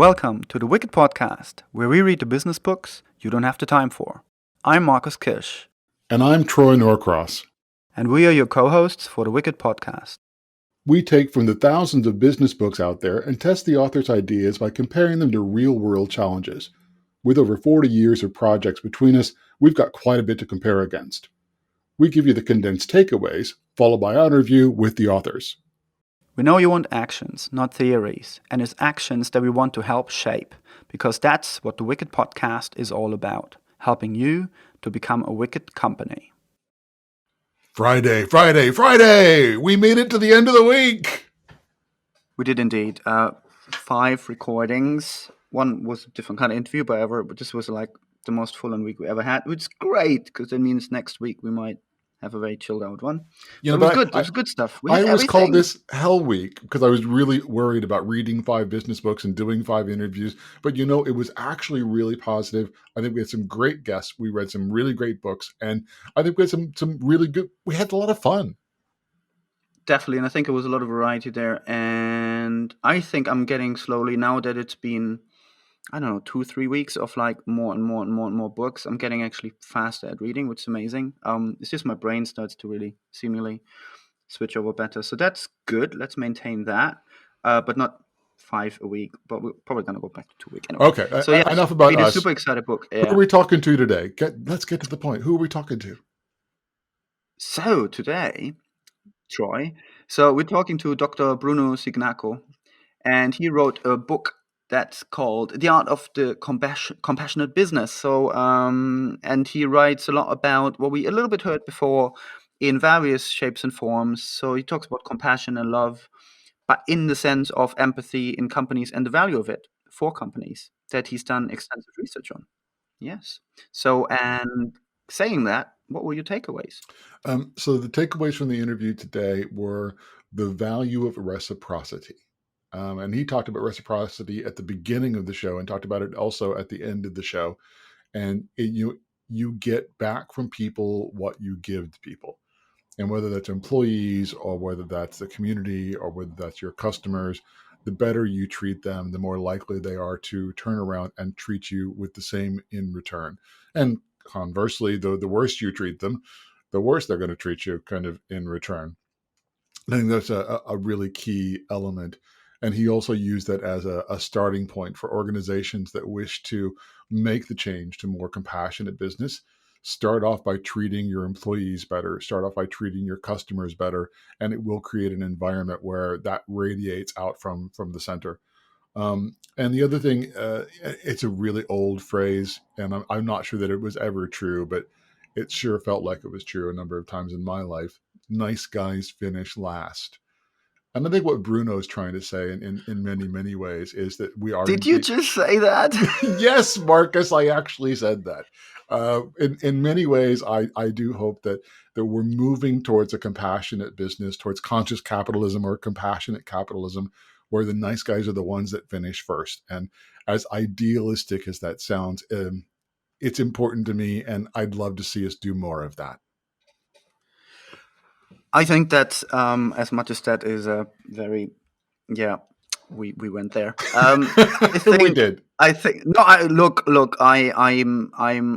Welcome to the Wicked Podcast, where we read the business books you don't have the time for. I'm Marcus Kirsch. And I'm Troy Norcross. And we are your co-hosts for the Wicked Podcast. We take from the thousands of business books out there and test the author's ideas by comparing them to real-world challenges. With over 40 years of projects between us, we've got quite a bit to compare against. We give you the condensed takeaways, followed by our review with the authors. We know you want actions, not theories, and it's actions that we want to help shape, because that's what the Wicked Podcast is all about, helping you to become a wicked company. Friday! We made it to the end of the week! We did indeed. 5 recordings. One was a different kind of interview, but this was like the most full-on week we ever had, which is great, because that means next week we might have a very chilled out one. It was good. It was good stuff. I always called this Hell Week because I was really worried about reading 5 business books and doing 5 interviews. But it was actually really positive. I think we had some great guests. We read some really great books, and I think we had some really good. We had a lot of fun. Definitely, and I think it was a lot of variety there. And I think I'm getting slowly, now that it's been, 2-3 weeks of like more and more books, I'm getting actually faster at reading, which is amazing. It's just my brain starts to really seemingly switch over better. So that's good. Let's maintain that. But not 5 a week, but we're probably going to go back to 2 weeks. Anyway. Okay, so enough about us. Super excited book. Yeah. Who are we talking to today? Let's get to the point. Who are we talking to? So today, Troy, we're talking to Dr.Bruno Cignacco, and he wrote a book that's called The Art of the Compassionate Business. So, and he writes a lot about what we a little bit heard before in various shapes and forms. So he talks about compassion and love, but in the sense of empathy in companies and the value of it for companies that he's done extensive research on. Yes. So, and saying that, what were your takeaways? So the takeaways from the interview today were the value of reciprocity. And he talked about reciprocity at the beginning of the show and talked about it also at the end of the show. And you get back from people what you give to people. And whether that's employees or whether that's the community or whether that's your customers, the better you treat them, the more likely they are to turn around and treat you with the same in return. And conversely, the worse you treat them, the worse they're going to treat you kind of in return. I think that's a really key element. And he also used that as a starting point for organizations that wish to make the change to more compassionate business. Start off by treating your employees better, start off by treating your customers better, and it will create an environment where that radiates out from the center. And the other thing, it's a really old phrase, and I'm not sure that it was ever true, but it sure felt like it was true a number of times in my life. Nice guys finish last. And I think what Bruno is trying to say in many, many ways is that we are... Did you just say that? Yes, Marcus, I actually said that. In many ways, I do hope that we're moving towards a compassionate business, towards conscious capitalism or compassionate capitalism, where the nice guys are the ones that finish first. And as idealistic as that sounds, it's important to me, and I'd love to see us do more of that. I think that as much as that is a very, we went there. We did. I think I'm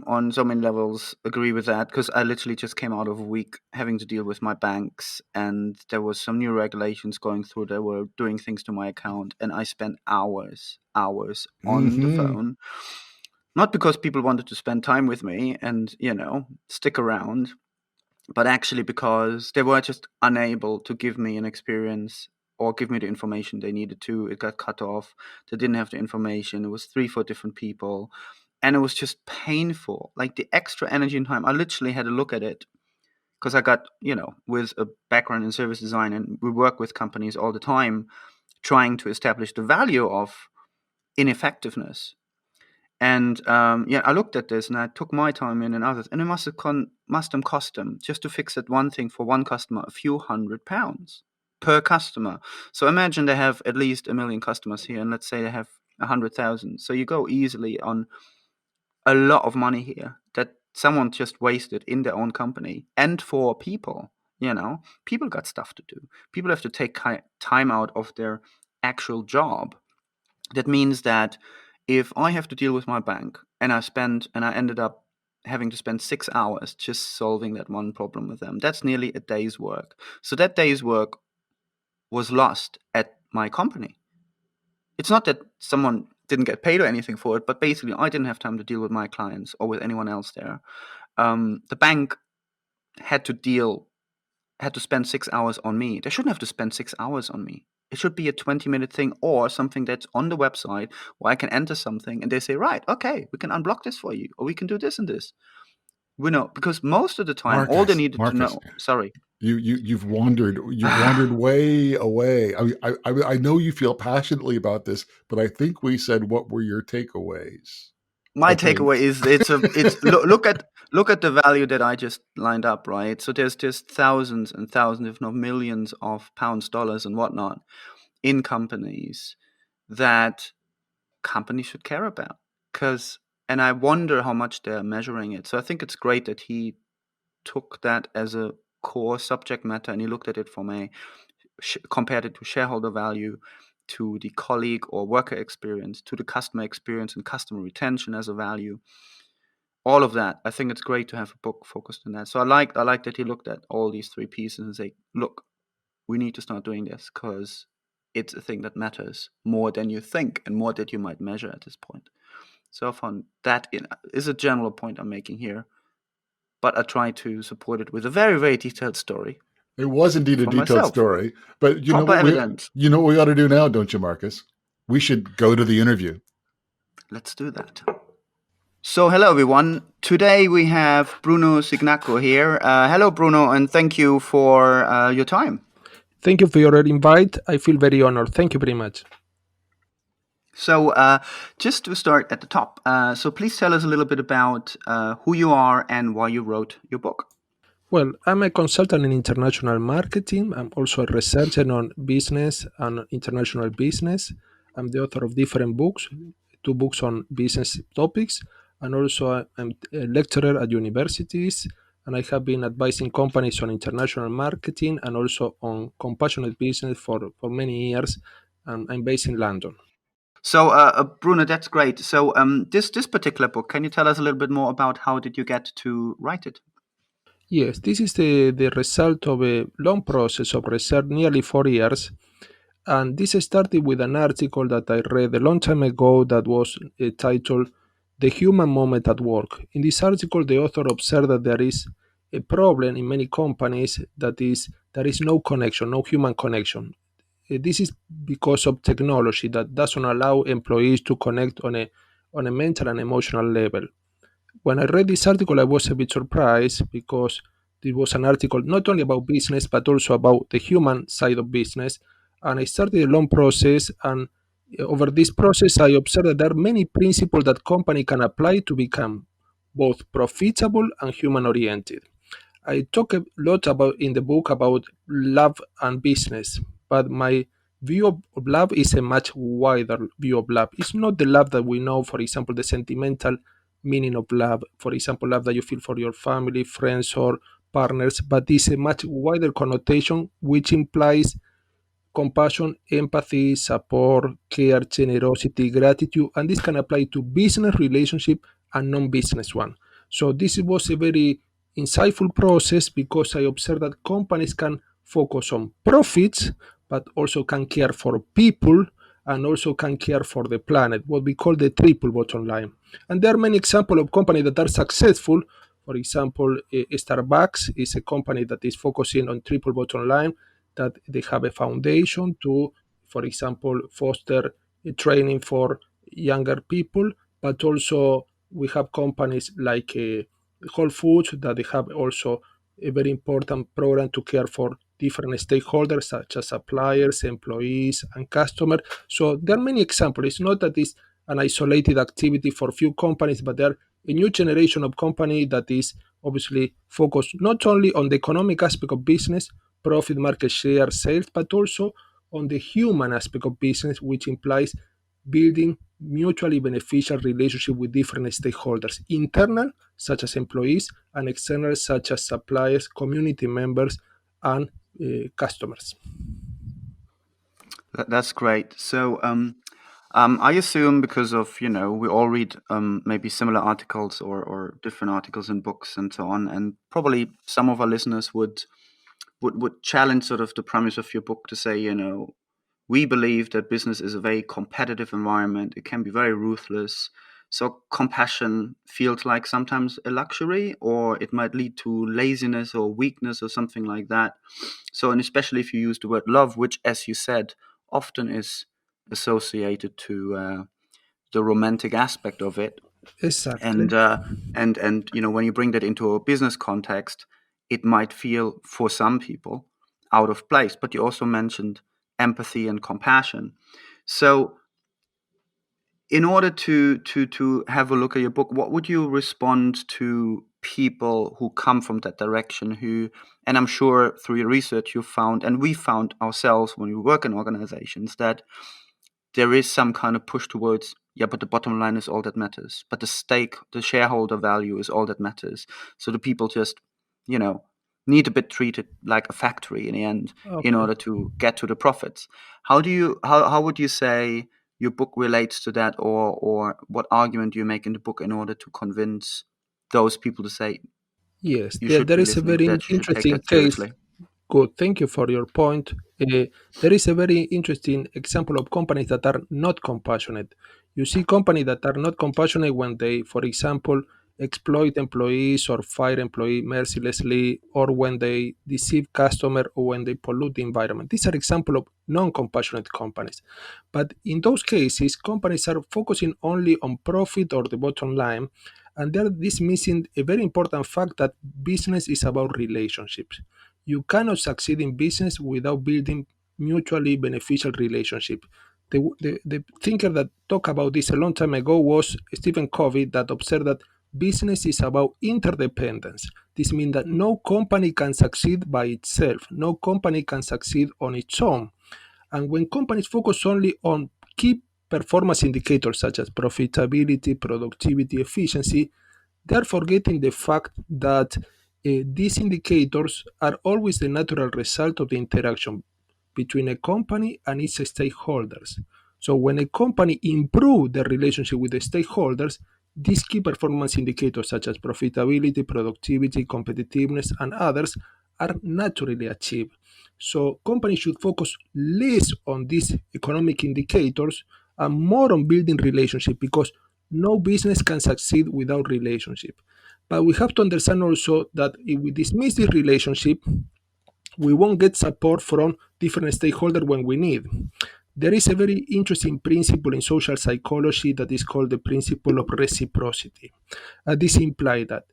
on so many levels agree with that, because I literally just came out of a week having to deal with my banks, and there was some new regulations going through. They were doing things to my account, and I spent hours on the phone. Not because people wanted to spend time with me and stick around, but actually because they were just unable to give me an experience or give me the information they needed to. It got cut off. They didn't have the information. It was 3-4 different people. And it was just painful. Like the extra energy and time. I literally had a look at it because I got, with a background in service design, and we work with companies all the time trying to establish the value of ineffectiveness. And I looked at this and I took my time in and others, and it must have cost them just to fix that one thing for one customer, a few £100 per customer. So imagine they have at least 1 million customers here, and let's say they have 100,000. So you go easily on a lot of money here that someone just wasted in their own company. And for people, people got stuff to do. People have to take time out of their actual job That means that if I have to deal with my bank and I ended up having to spend 6 hours just solving that one problem with them, that's nearly a day's work. So that day's work was lost at my company. It's not that someone didn't get paid or anything for it, but basically I didn't have time to deal with my clients or with anyone else there. The bank had to deal had to spend 6 hours on me. They shouldn't have to spend 6 hours on me. It should be a 20-minute thing or something that's on the website where I can enter something and they say, right, okay, we can unblock this for you, or we can do this and this. We know, because most of the time, all they Marcus, needed to Marcus, know, sorry. you've wandered way away. I know you feel passionately about this, but I think we said what were your takeaways. My I think. takeaway is look at the value that I just lined up, right? So there's just thousands and thousands, if not millions, of pounds, dollars, and whatnot in companies that companies should care about. Because, and I wonder how much they're measuring it. So I think it's great that he took that as a core subject matter and he looked at it from compared it to shareholder value, to the colleague or worker experience, to the customer experience and customer retention as a value. All of that. I think it's great to have a book focused on that. So I like that he looked at all these three pieces and say, look, we need to start doing this because it's a thing that matters more than you think and more that you might measure at this point. So I found that is a general point I'm making here, but I try to support it with a very, very detailed story It was indeed a from detailed myself. story, but Proper evidence. you know what we ought to do now, don't you, Marcus? We should go to the interview. Let's do that. So, hello everyone. Today we have Bruno Cignacco here. Hello, Bruno, and thank you for your time. Thank you for your invite. I feel very honored. Thank you very much. So, just to start at the top, so please tell us a little bit about who you are and why you wrote your book. Well, I'm a consultant in international marketing. I'm also a researcher on business and international business. I'm the author of different books, two books on business topics, and also I'm a lecturer at universities. And I have been advising companies on international marketing and also on compassionate business for many years. And I'm based in London. So, Bruno, that's great. So, this particular book, can you tell us a little bit more about how did you get to write it? Yes, this is the result of a long process of research, nearly 4 years. And this started with an article that I read a long time ago that was titled The Human Moment at Work. In this article, the author observed that there is a problem in many companies that is there is no connection, no human connection. This is because of technology that doesn't allow employees to connect on a mental and emotional level. When I read this article, I was a bit surprised because it was an article not only about business but also about the human side of business. And I started a long process, and over this process, I observed that there are many principles that company can apply to become both profitable and human oriented. I talk a lot about in the book about love and business, but my view of love is a much wider view of love. It's not the love that we know, for example, the sentimental meaning of love, for example, love that you feel for your family, friends, or partners, but it's a much wider connotation which implies compassion, empathy, support, care, generosity, gratitude, and this can apply to business relationship and non-business one. So this was a very insightful process because I observed that companies can focus on profits, but also can care for people and also can care for the planet, what we call the triple bottom line. And there are many examples of companies that are successful. For example, Starbucks is a company that is focusing on triple bottom line, that they have a foundation to, for example, foster training for younger people, but also we have companies like Whole Foods that they have also a very important program to care for different stakeholders such as suppliers, employees, and customers. So there are many examples. It's not that it's an isolated activity for few companies, but there are a new generation of company that is obviously focused not only on the economic aspect of business, profit, market share, sales, but also on the human aspect of business, which implies building mutually beneficial relationship with different stakeholders, internal, such as employees, and external, such as suppliers, community members, and customers. That's great. So, I assume because of, we all read maybe similar articles or different articles in books and so on, and probably some of our listeners would challenge sort of the premise of your book to say, we believe that business is a very competitive environment. It can be very ruthless. So compassion feels like sometimes a luxury, or it might lead to laziness or weakness or something like that. So, and especially if you use the word love, which, as you said, often is associated to the romantic aspect of it, Exactly. and when you bring that into a business context, it might feel for some people out of place. But you also mentioned empathy and compassion. So in order to have a look at your book, what would you respond to people who come from that direction, who, and I'm sure through your research you found, and we found ourselves when we work in organizations, that there is some kind of push towards, yeah, but the bottom line is all that matters. But the shareholder value is all that matters. So the people just, you know, need to be treated like a factory in the end in Okay. order to get to the profits. How would you say your book relates to that, or what argument do you make in the book in order to convince those people to say Yes, you there, should there be is a listening to very that, you should take interesting that case. seriously? Good, thank you for your point. There is a very interesting example of companies that are not compassionate. You see companies that are not compassionate when they, for example, exploit employees or fire employees mercilessly, or when they deceive customer, or when they pollute the environment. These are examples of non-compassionate companies. But in those cases, companies are focusing only on profit or the bottom line, and they're dismissing a very important fact that business is about relationships. You cannot succeed in business without building mutually beneficial relationship. The thinker that talked about this a long time ago was Stephen Covey, that observed that business is about interdependence. This means that no company can succeed by itself. No company can succeed on its own. And when companies focus only on key performance indicators such as profitability, productivity, efficiency, they are forgetting the fact that these indicators are always the natural result of the interaction between a company and its stakeholders. So when a company improves the relationship with the stakeholders, these key performance indicators such as profitability, productivity, competitiveness, and others are naturally achieved. So companies should focus less on these economic indicators and more on building relationship, because no business can succeed without relationship. But we have to understand also that if we dismiss this relationship, we won't get support from different stakeholders when we need. There is a very interesting principle in social psychology that is called the principle of reciprocity. This implies that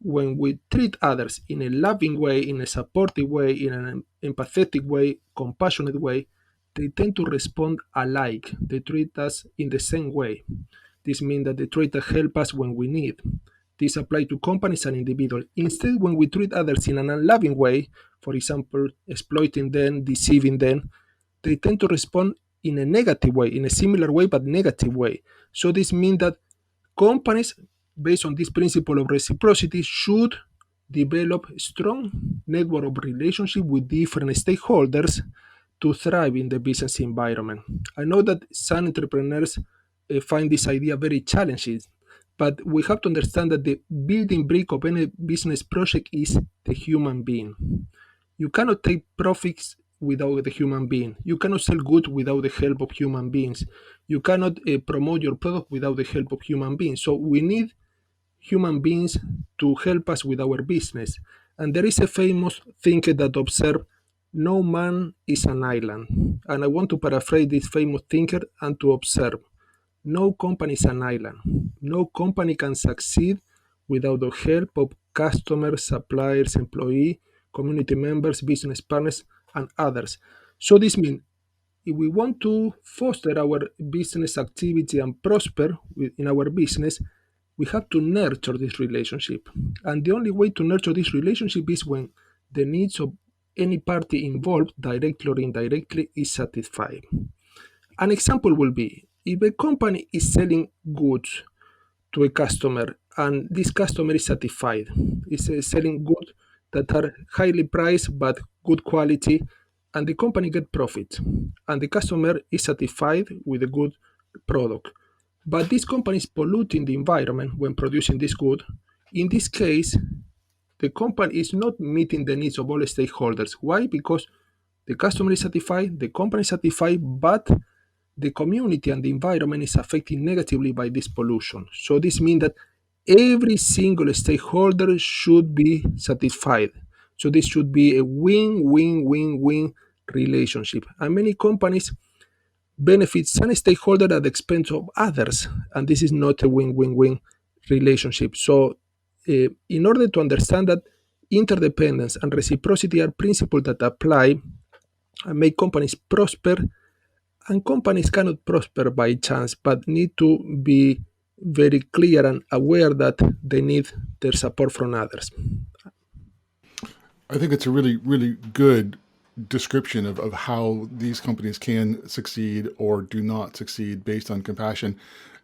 when we treat others in a loving way, in a supportive way, in an empathetic way, compassionate way, they tend to respond alike. They treat us in the same way. This means that they try to help us when we need. This applies to companies and individuals. Instead, when we treat others in an unloving way, for example, exploiting them, deceiving them, they tend to respond in a negative way, in a similar way, but negative way. So this means that companies, based on this principle of reciprocity, should develop a strong network of relationship with different stakeholders to thrive in the business environment. I know that some entrepreneurs find this idea very challenging, but we have to understand that the building brick of any business project is the human being. You cannot take profits without the human being. You cannot sell goods without the help of human beings. You cannot promote your product without the help of human beings. So we need human beings to help us with our business. And there is a famous thinker that observed, no man is an island. And I want to paraphrase this famous thinker and to observe, no company is an island. No company can succeed without the help of customers, suppliers, employees, community members, business partners, and others. So this means if we want to foster our business activity and prosper in our business, we have to nurture this relationship. And the only way to nurture this relationship is when the needs of any party involved, directly or indirectly, is satisfied. An example will be if a company is selling goods to a customer and this customer is satisfied, is selling goods that are highly priced but good quality, and the company get profit, and the customer is satisfied with the good product. But this company is polluting the environment when producing this good. In this case, the company is not meeting the needs of all stakeholders. Why? Because the customer is satisfied, the company is satisfied, but the community and the environment is affected negatively by this pollution. So this means that every single stakeholder should be satisfied. So this should be a win-win-win-win relationship. And many companies benefit some stakeholder at the expense of others, and this is not a win-win-win relationship. So, in order to understand that interdependence and reciprocity are principles that apply and make companies prosper, and companies cannot prosper by chance, but need to be very clear and aware that they need their support from others. I think it's a really, really good description of how these companies can succeed or do not succeed based on compassion.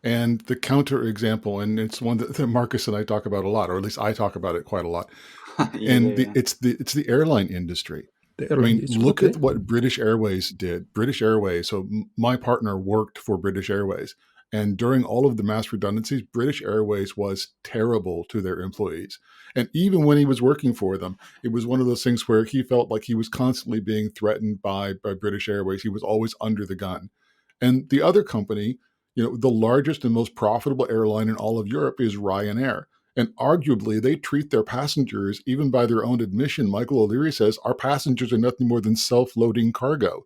And the counter example, and it's one that Marcus and I talk about a lot, or at least I talk about it quite a lot. And Yeah. it's the airline industry. The I airline mean, is look okay. at what British Airways did. British Airways. So my partner worked for British Airways, and during all of the mass redundancies, British Airways was terrible to their employees. And even when he was working for them, it was one of those things where he felt like he was constantly being threatened by British Airways. He was always under the gun. And the other company, the largest and most profitable airline in all of Europe is Ryanair. And arguably, they treat their passengers, even by their own admission. Michael O'Leary says, our passengers are nothing more than self-loading cargo.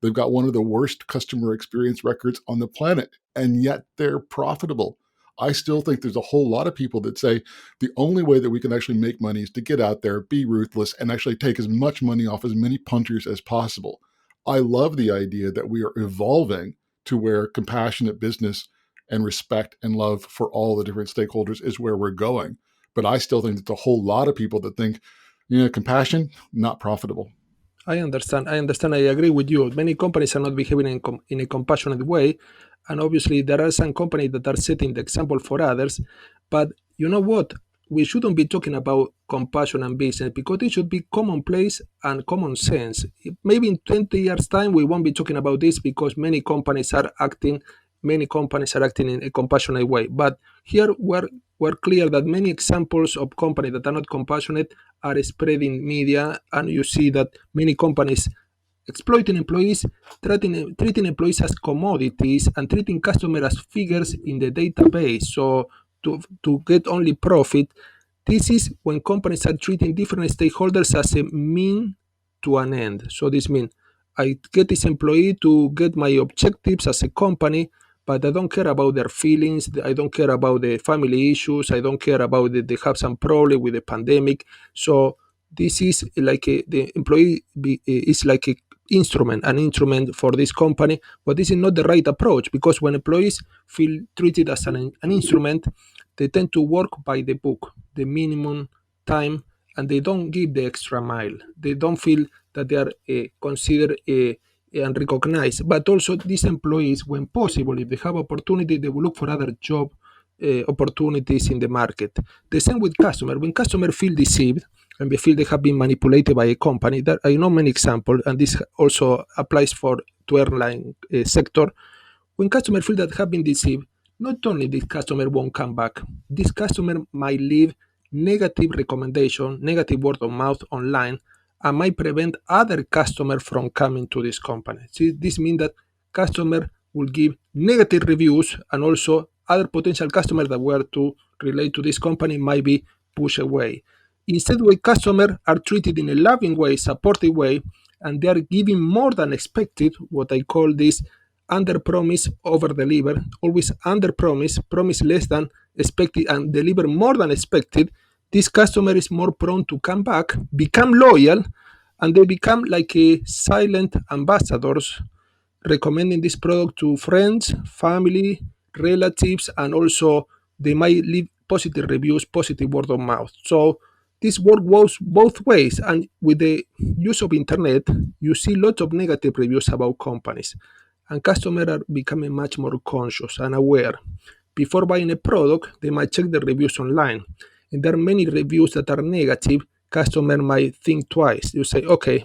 They've got one of the worst customer experience records on the planet, and yet they're profitable. I still think there's a whole lot of people that say the only way that we can actually make money is to get out there, be ruthless, and actually take as much money off as many punters as possible. I love the idea that we are evolving to where compassionate business and respect and love for all the different stakeholders is where we're going. But I still think there's a whole lot of people that think, compassion, not profitable. I understand. I agree with you. Many companies are not behaving in a compassionate way. And obviously, there are some companies that are setting the example for others. But you know what? We shouldn't be talking about compassion and business because it should be commonplace and common sense. Maybe in 20 years' time, we won't be talking about this because many companies are acting in a compassionate way. But here we're clear that many examples of companies that are not compassionate are spreading media, and you see that many companies exploiting employees, treating employees as commodities, and treating customers as figures in the database. So to get only profit, this is when companies are treating different stakeholders as a mean to an end. So this means I get this employee to get my objectives as a company, but I don't care about their feelings. I don't care about the family issues. I don't care about they have some problem with the pandemic. So this is like the employee is like an instrument for this company, but this is not the right approach because when employees feel treated as an instrument, they tend to work by the book, the minimum time, and they don't give the extra mile. They don't feel that they are considered and recognized. But also, these employees, when possible, if they have opportunity, they will look for other job opportunities in the market. The same with customer. When customers feel deceived and they feel they have been manipulated by a company, that I know many examples, and this also applies to airline sector. When customers feel that have been deceived, not only this customer won't come back, this customer might leave negative recommendation, negative word of mouth online, and might prevent other customers from coming to this company. See, this means that customer will give negative reviews, and also other potential customers that were to relate to this company might be pushed away. Instead, when customers are treated in a loving way, supportive way, and they are giving more than expected, what I call this under promise, over deliver, always under promise, promise less than expected, and deliver more than expected, this customer is more prone to come back, become loyal, and they become like a silent ambassadors, recommending this product to friends, family, relatives, and also they might leave positive reviews, positive word of mouth. So this work goes both ways, and with the use of internet, you see lots of negative reviews about companies, and customers are becoming much more conscious and aware. Before buying a product, they might check the reviews online, and there are many reviews that are negative customer might think twice. You say, okay,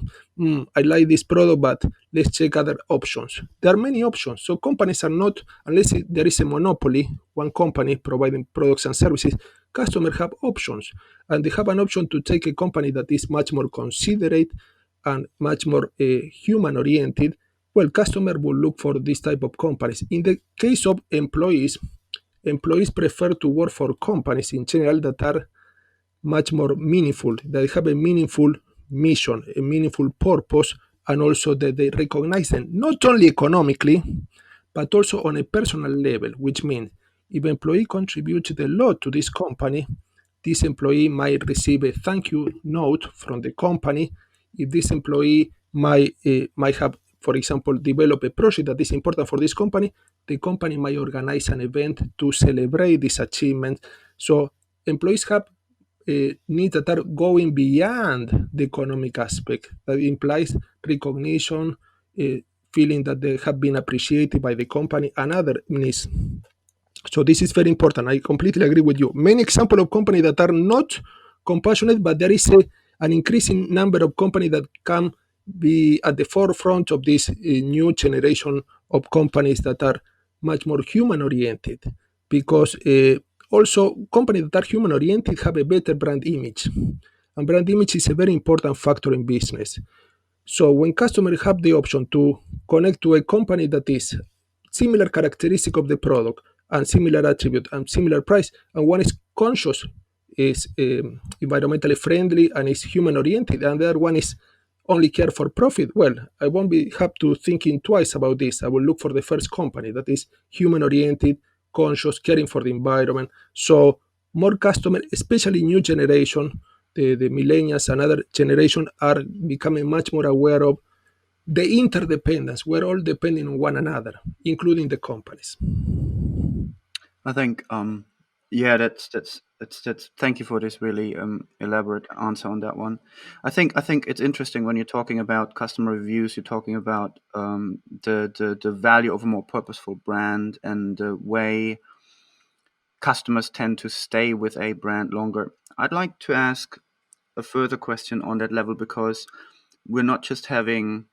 I like this product, but let's check other options. There are many options. So companies are not, unless there is a monopoly, one company providing products and services, customers have options. And they have an option to take a company that is much more considerate and much more human oriented. Well, customer will look for this type of companies. In the case of employees prefer to work for companies in general that are much more meaningful, that have a meaningful mission, a meaningful purpose, and also that they recognize them not only economically, but also on a personal level, which means if an employee contributes a lot to this company, this employee might receive a thank you note from the company. If this employee might have, for example, developed a project that is important for this company, the company might organize an event to celebrate this achievement. So employees have needs that are going beyond the economic aspect. That implies recognition, uh, feeling that they have been appreciated by the company, and other needs. So this is very important. I completely agree with you. Many examples of companies that are not compassionate, but there is an increasing number of companies that can be at the forefront of this new generation of companies that are much more human oriented, because also companies that are human oriented have a better brand image, and brand image is a very important factor in business. So when customers have the option to connect to a company that is similar characteristic of the product and similar attribute and similar price, and one is conscious, is environmentally friendly and is human oriented, and the other one is only care for profit, well, I won't be have to thinking twice about this. I will look for the first company that is human oriented, conscious, caring for the environment. So more customer, especially new generation, the millennials and other generation are becoming much more aware of the interdependence. We're all depending on one another, including the companies. I think, yeah, that's. Thank you for this really elaborate answer on that one. I think it's interesting when you're talking about customer reviews. You're talking about the value of a more purposeful brand and the way customers tend to stay with a brand longer. I'd like to ask a further question on that level, because we're not just having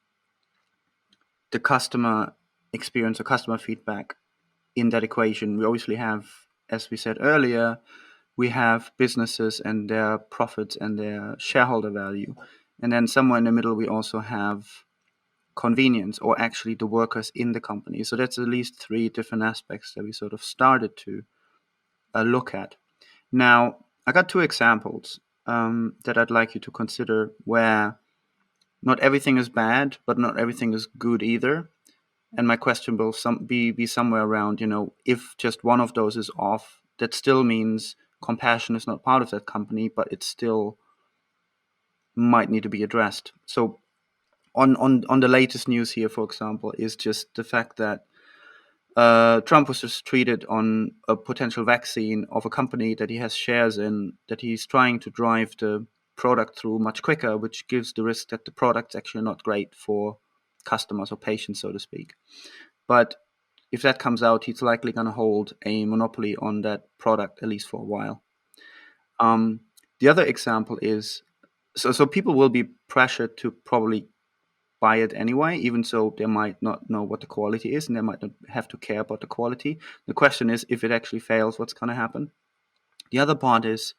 the customer experience or customer feedback in that equation. We obviously have, as we said earlier, we have businesses and their profits and their shareholder value. And then somewhere in the middle, we also have convenience, or actually the workers in the company. So that's at least three different aspects that we sort of started to look at. Now, I got two examples that I'd like you to consider, where not everything is bad, but not everything is good either. And my question will be somewhere around, if just one of those is off, that still means compassion is not part of that company, but it still might need to be addressed. So on the latest news here, for example, is just the fact that Trump was just tweeted on a potential vaccine of a company that he has shares in, that he's trying to drive the product through much quicker, which gives the risk that the product's actually not great for customers or patients, so to speak. But if that comes out, he's likely going to hold a monopoly on that product, at least for a while. The other example is, so people will be pressured to probably buy it anyway, even so they might not know what the quality is, and they might not have to care about the quality. The question is, if it actually fails, what's going to happen? The other part is,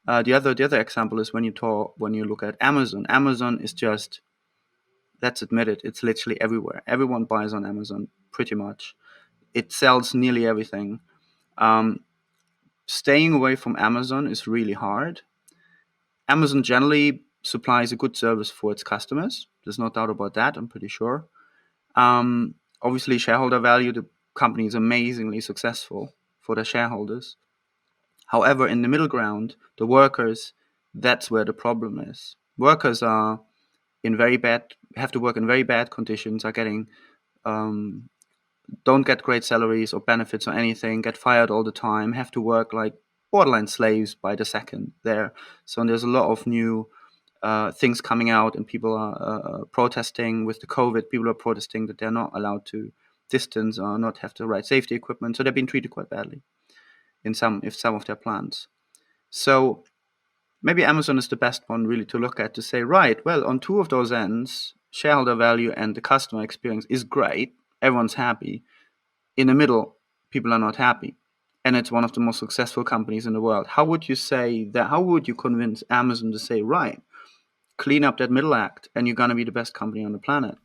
the other example is when you look at Amazon. Amazon is just, let's admit it, it's literally everywhere. Everyone buys on Amazon, pretty much. It sells nearly everything. Staying away from Amazon is really hard. Amazon generally supplies a good service for its customers. There's no doubt about that, I'm pretty sure. Obviously, shareholder value, the company is amazingly successful for their shareholders. However, in the middle ground, the workers, that's where the problem is. Workers are have to work in very bad conditions, are getting don't get great salaries or benefits or anything, get fired all the time, have to work like borderline slaves by the second there. So there's a lot of new things coming out, and people are protesting with the COVID. People are protesting that they're not allowed to distance or not have the right safety equipment. So they've been treated quite badly in some of their plants. So maybe Amazon is the best one really to look at, to say, right, well, on two of those ends, shareholder value and the customer experience is great. Everyone's happy. In the middle, people are not happy. And it's one of the most successful companies in the world. How would you say that? How would you convince Amazon to say, right, clean up that middle act and you're going to be the best company on the planet?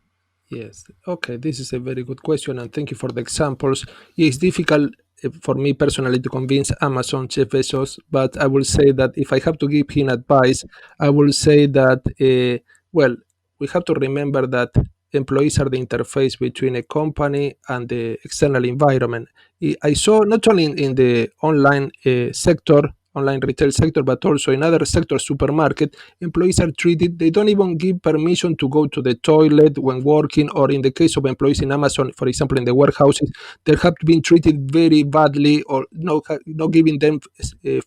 Yes. Okay, this is a very good question, and thank you for the examples. It's difficult for me personally to convince Amazon Jeff Bezos, but I will say that if I have to give him advice, I will say that well, we have to remember that employees are the interface between a company and the external environment. I saw not only in the online sector, online retail sector, but also in other sectors, supermarket, employees are treated, they don't even give permission to go to the toilet when working, or in the case of employees in Amazon, for example, in the warehouses, they have been treated very badly, or not giving them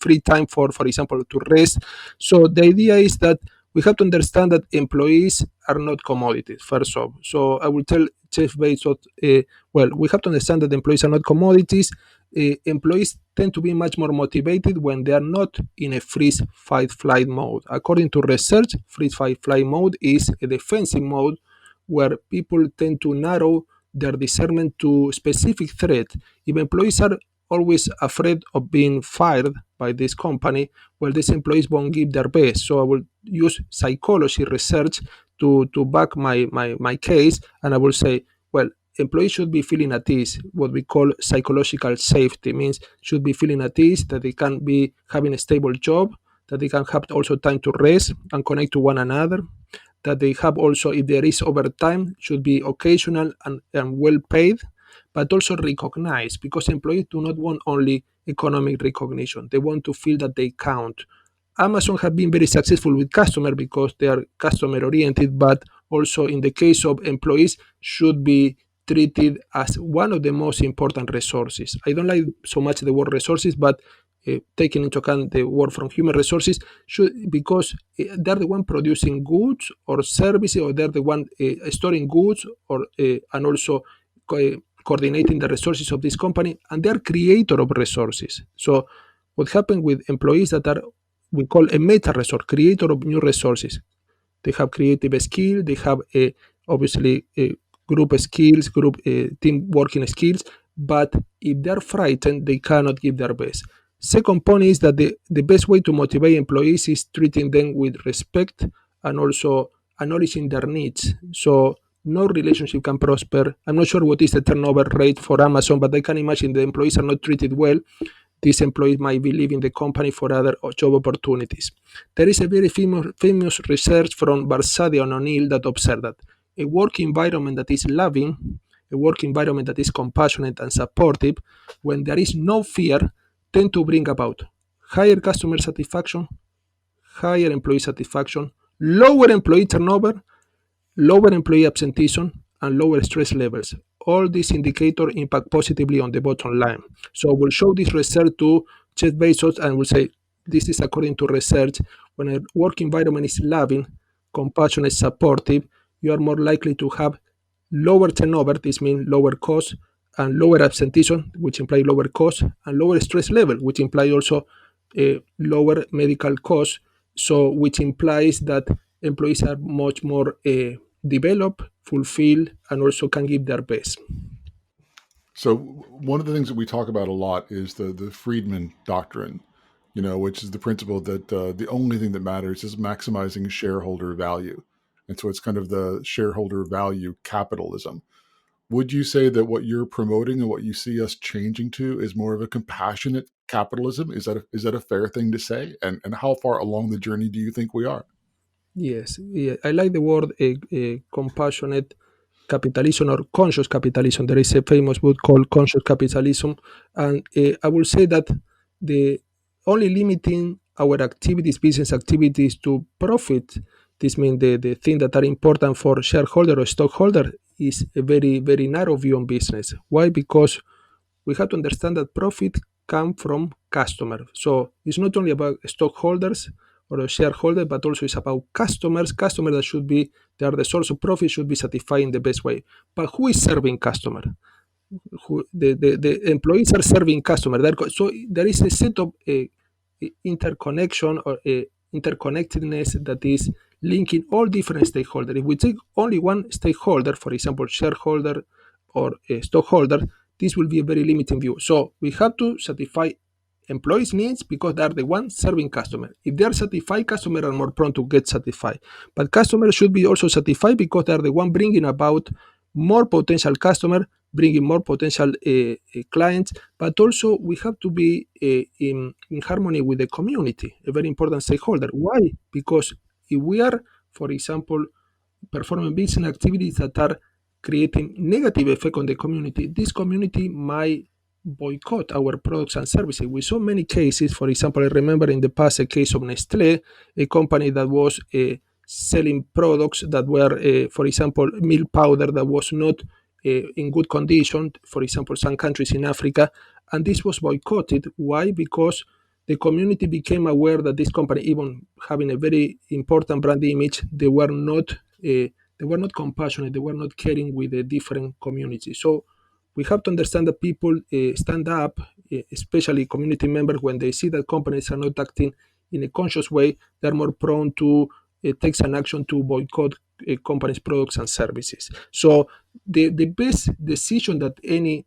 free time for example, to rest. So the idea is that we have to understand that employees are not commodities, first off. So I will tell Jeff Bezos, well, we have to understand that employees are not commodities. Employees tend to be much more motivated when they are not in a freeze, fight, flight mode. According to research, freeze, fight, flight mode is a defensive mode where people tend to narrow their discernment to specific threat. If employees are always afraid of being fired by this company, well, these employees won't give their best. So I will use psychology research to back my case, and I will say, well, employees should be feeling at ease. What we call psychological safety means should be feeling at ease, that they can be having a stable job, that they can have also time to rest and connect to one another, that they have also, if there is overtime, should be occasional and well paid, but also recognized, because employees do not want only economic recognition. They want to feel that they count. Amazon have been very successful with customer because they are customer oriented, but also in the case of employees should be treated as one of the most important resources. I don't like so much the word resources, but taking into account the word from human resources, should, because they're the one producing goods or services, or they're the one storing goods, or and also coordinating the resources of this company, and they're creator of resources. So what happened with employees that are, we call a meta resource, creator of new resources. They have creative skill, they have obviously group skills, group team working skills, but if they're frightened, they cannot give their best. Second point is that the best way to motivate employees is treating them with respect and also acknowledging their needs. So no relationship can prosper. I'm not sure what is the turnover rate for Amazon, but I can imagine the employees are not treated well. These employees might be leaving the company for other job opportunities. There is a very famous research from Barsadi and O'Neill that observed that a work environment that is loving, a work environment that is compassionate and supportive, when there is no fear, tend to bring about higher customer satisfaction, higher employee satisfaction, lower employee turnover, lower employee absenteeism, and lower stress levels. All these indicators impact positively on the bottom line. So we'll show this research to Jeff Bezos and we'll say, this is according to research. When a work environment is loving, compassionate, supportive, you are more likely to have lower turnover, this means lower cost, and lower absenteeism, which imply lower cost, and lower stress level, which imply also a lower medical cost. So which implies that employees are much more developed, fulfilled, and also can give their best. So one of the things that we talk about a lot is the Friedman doctrine, which is the principle that the only thing that matters is maximizing shareholder value. And so it's kind of the shareholder value capitalism. Would you say that what you're promoting and what you see us changing to is more of a compassionate capitalism? Is that a fair thing to say? And how far along the journey do you think we are? Yes, yeah, I like the word compassionate capitalism or conscious capitalism. There is a famous book called Conscious Capitalism, and I will say that the only limiting our activities, business activities, to profit, this means the thing that are important for shareholder or stockholder, is a very very narrow view on business. Why? Because we have to understand that profit come from customer. So it's not only about stockholders or a shareholder, but also it's about customers. Customers that should be, they are the source of profit, should be satisfied in the best way. But who is serving customer? The employees are serving customer. So there is a set of interconnection or interconnectedness that is linking all different stakeholders. If we take only one stakeholder, for example, shareholder or a stockholder, this will be a very limiting view. So we have to satisfy employees' needs because they are the ones serving customer. If they are satisfied, customers are more prone to get satisfied. But customers should be also satisfied because they are the one bringing about more potential customer, bringing more potential clients. But also we have to be in harmony with the community, a very important stakeholder. Why? Because if we are, for example, performing business activities that are creating negative effect on the community, this community might boycott our products and services. We saw many cases. For example, I remember in the past a case of Nestle, a company that was selling products that were, for example, milk powder that was not in good condition, for example, some countries in Africa, and this was boycotted. Why? Because the community became aware that this company, even having a very important brand image, they were not compassionate, they were not caring with the different communities. So we have to understand that people stand up, especially community members, when they see that companies are not acting in a conscious way, they're more prone to take some action to boycott companies' products and services. So the best decision that any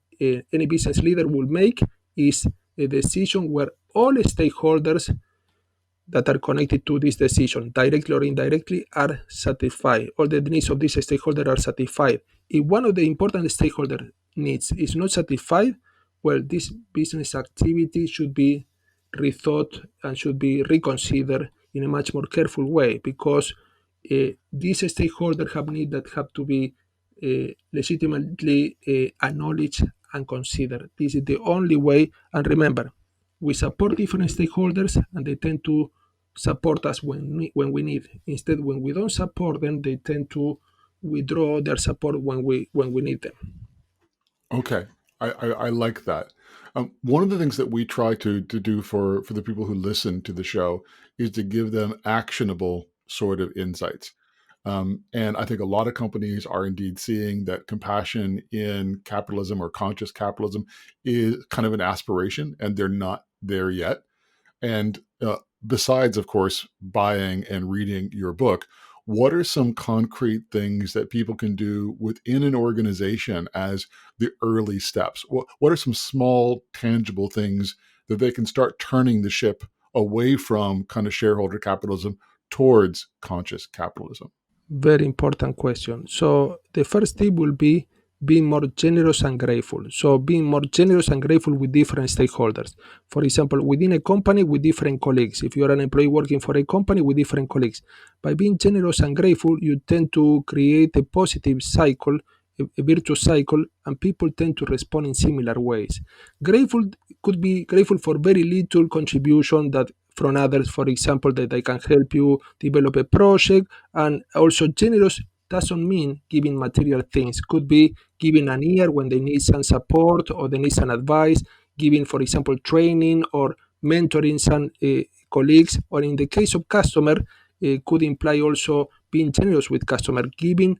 business leader will make is a decision where all stakeholders that are connected to this decision, directly or indirectly, are satisfied. All the needs of this stakeholder are satisfied. If one of the important stakeholder needs is not satisfied, well, this business activity should be rethought and should be reconsidered in a much more careful way, because these stakeholders have needs that have to be legitimately acknowledged and considered. This is the only way. And remember, we support different stakeholders and they tend to support us when we need. Instead, when we don't support them, they tend to withdraw their support when we need them. Okay, I like that. One of the things that we try to do for the people who listen to the show is to give them actionable sort of insights. And I think a lot of companies are indeed seeing that compassion in capitalism or conscious capitalism is kind of an aspiration, and they're not there yet. And besides, of course, buying and reading your book, what are some concrete things that people can do within an organization as the early steps? What are some small, tangible things that they can start turning the ship away from kind of shareholder capitalism towards conscious capitalism? Very important question. So the first tip will be being more generous and grateful. So being more generous and grateful with different stakeholders. For example, within a company with different colleagues. If you are an employee working for a company with different colleagues, by being generous and grateful, you tend to create a positive cycle, a virtuous cycle, and people tend to respond in similar ways. Grateful could be grateful for very little contribution that from others, for example, that they can help you develop a project. And also generous doesn't mean giving material things. Could be giving an ear when they need some support or they need some advice, giving, for example, training or mentoring some colleagues, or in the case of customer, could imply also being generous with customer, giving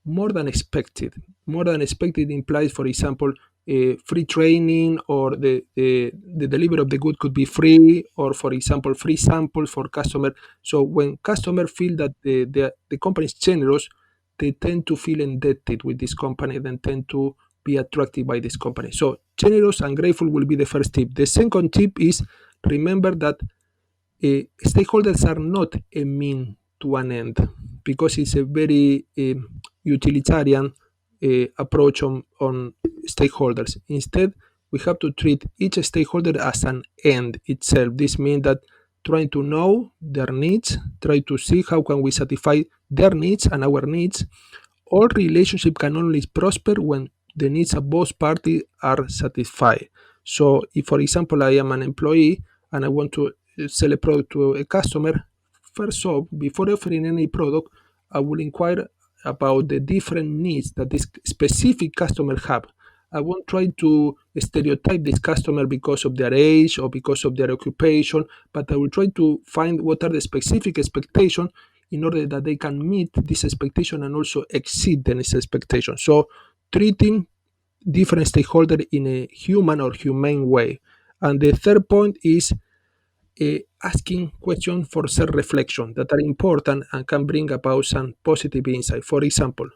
more than expected. More than expected implies, for example, free training, or the delivery of the good could be free, or, for example, free samples for customer. So when customer feel that the company is generous, they tend to feel indebted with this company, then tend to be attracted by this company. So generous and grateful will be the first tip. The second tip is remember that stakeholders are not a mean to an end, because it's a very utilitarian approach on stakeholders. Instead, we have to treat each stakeholder as an end itself. This means that trying to know their needs, try to see how can we satisfy their needs and our needs. All relationship can only prosper when the needs of both parties are satisfied. So if, for example, I am an employee and I want to sell a product to a customer, first off, before offering any product, I will inquire about the different needs that this specific customer have. I won't try to stereotype this customer because of their age or because of their occupation, but I will try to find what are the specific expectations in order that they can meet this expectation and also exceed this expectation. So treating different stakeholders in a human or humane way. And the third point is asking questions for self-reflection that are important and can bring about some positive insight. For example,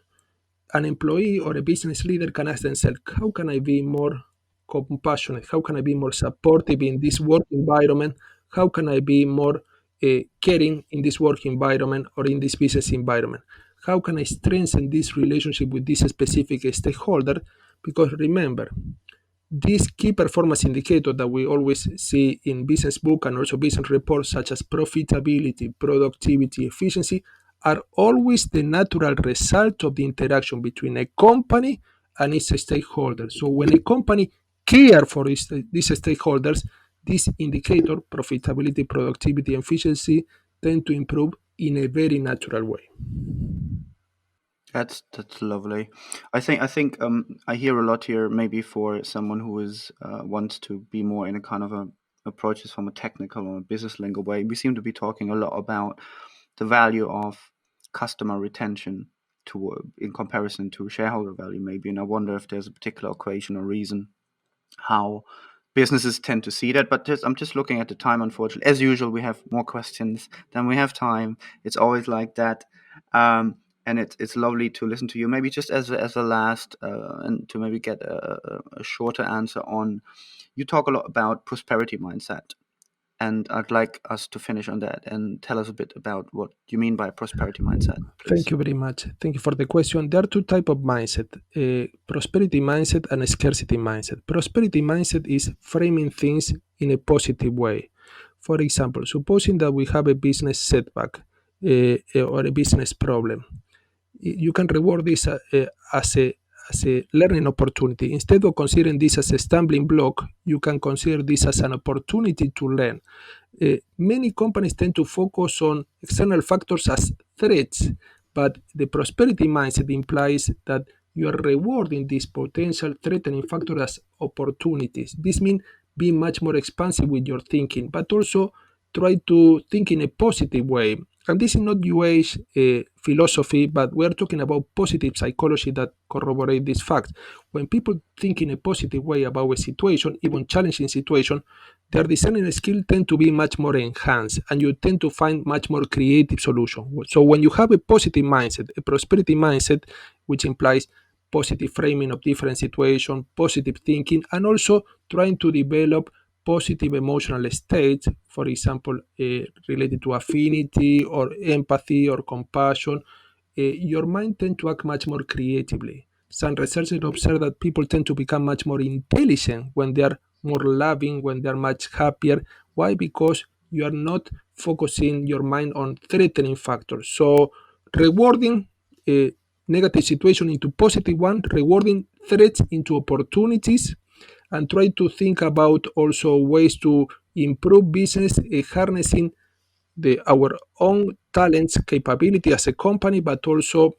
an employee or a business leader can ask themselves, how can I be more compassionate? How can I be more supportive in this work environment? How can I be more caring in this work environment or in this business environment? How can I strengthen this relationship with this specific stakeholder? Because remember, these key performance indicators that we always see in business book and also business reports, such as profitability, productivity, efficiency, are always the natural result of the interaction between a company and its stakeholders. So when a company cares for these stakeholders, this indicator, profitability, productivity, efficiency, tend to improve in a very natural way. That's lovely. I think I hear a lot here. Maybe for someone who is wants to be more in a kind of a approaches from a technical or a business lingo way. We seem to be talking a lot about the value of customer retention to in comparison to shareholder value, maybe. And I wonder if there's a particular equation or reason how businesses tend to see that. But I'm just looking at the time. Unfortunately, as usual, we have more questions than we have time. It's always like that. And it's lovely to listen to you. Maybe just as a last, and to maybe get a shorter answer on, you talk a lot about prosperity mindset, and I'd like us to finish on that and tell us a bit about what you mean by prosperity mindset, please. Thank you very much. Thank you for the question. There are two types of mindset, prosperity mindset and a scarcity mindset. Prosperity mindset is framing things in a positive way. For example, supposing that we have a business setback or a business problem, you can reward this as a learning opportunity. Instead of considering this as a stumbling block, you can consider this as an opportunity to learn. Many companies tend to focus on external factors as threats, but the prosperity mindset implies that you are rewarding these potential threatening factors as opportunities. This means being much more expansive with your thinking, but also try to think in a positive way. And this is not New Age philosophy, but we're talking about positive psychology that corroborate these facts. When people think in a positive way about a situation, even challenging situation, their discerning skill tend to be much more enhanced, and you tend to find much more creative solutions. So when you have a positive mindset, a prosperity mindset, which implies positive framing of different situations, positive thinking, and also trying to develop positive emotional states, for example, related to affinity or empathy or compassion, your mind tend to act much more creatively. Some researchers observe that people tend to become much more intelligent when they are more loving, when they are much happier. Why? Because you are not focusing your mind on threatening factors. So rewarding a negative situation into positive one, rewarding threats into opportunities, and try to think about also ways to improve business, harnessing our own talents, capability as a company, but also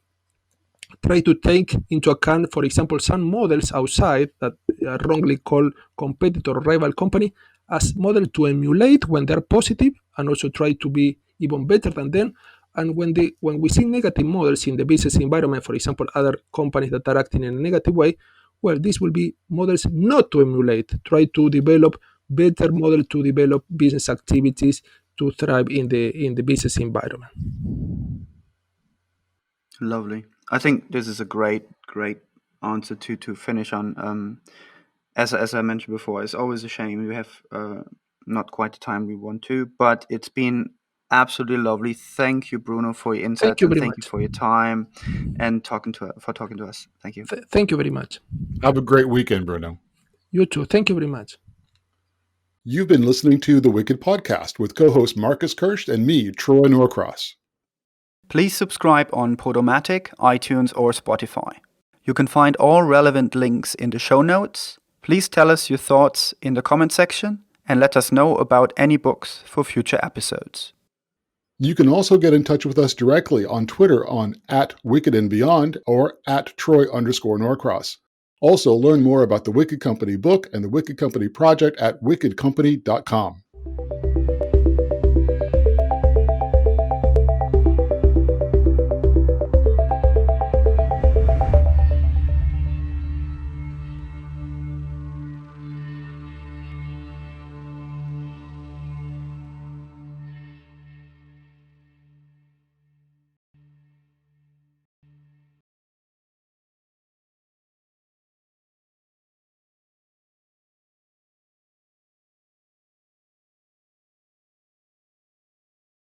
try to take into account, for example, some models outside that are wrongly called competitor or rival company as model to emulate when they're positive, and also try to be even better than them. And when we see negative models in the business environment, for example, other companies that are acting in a negative way, well, these will be models not to emulate. Try to develop better model to develop business activities to thrive in the business environment. Lovely. I think this is a great answer to finish on. As I mentioned before, it's always a shame we have not quite the time we want to, but it's been absolutely lovely. Thank you, Bruno, for your Thank insights, you and very thank you much. for your time and talking to us. Thank you. Thank you very much. Have a great weekend, Bruno. You too. Thank you very much. You've been listening to The Wicked Podcast with co-host Marcus Kirsch and me, Troy Norcross. Please subscribe on Podomatic, iTunes, or Spotify. You can find all relevant links in the show notes. Please tell us your thoughts in the comment section and let us know about any books for future episodes. You can also get in touch with us directly on Twitter on @WickedandBeyond or @Troy_Norcross. Also, learn more about the Wicked Company book and the Wicked Company project at wickedcompany.com.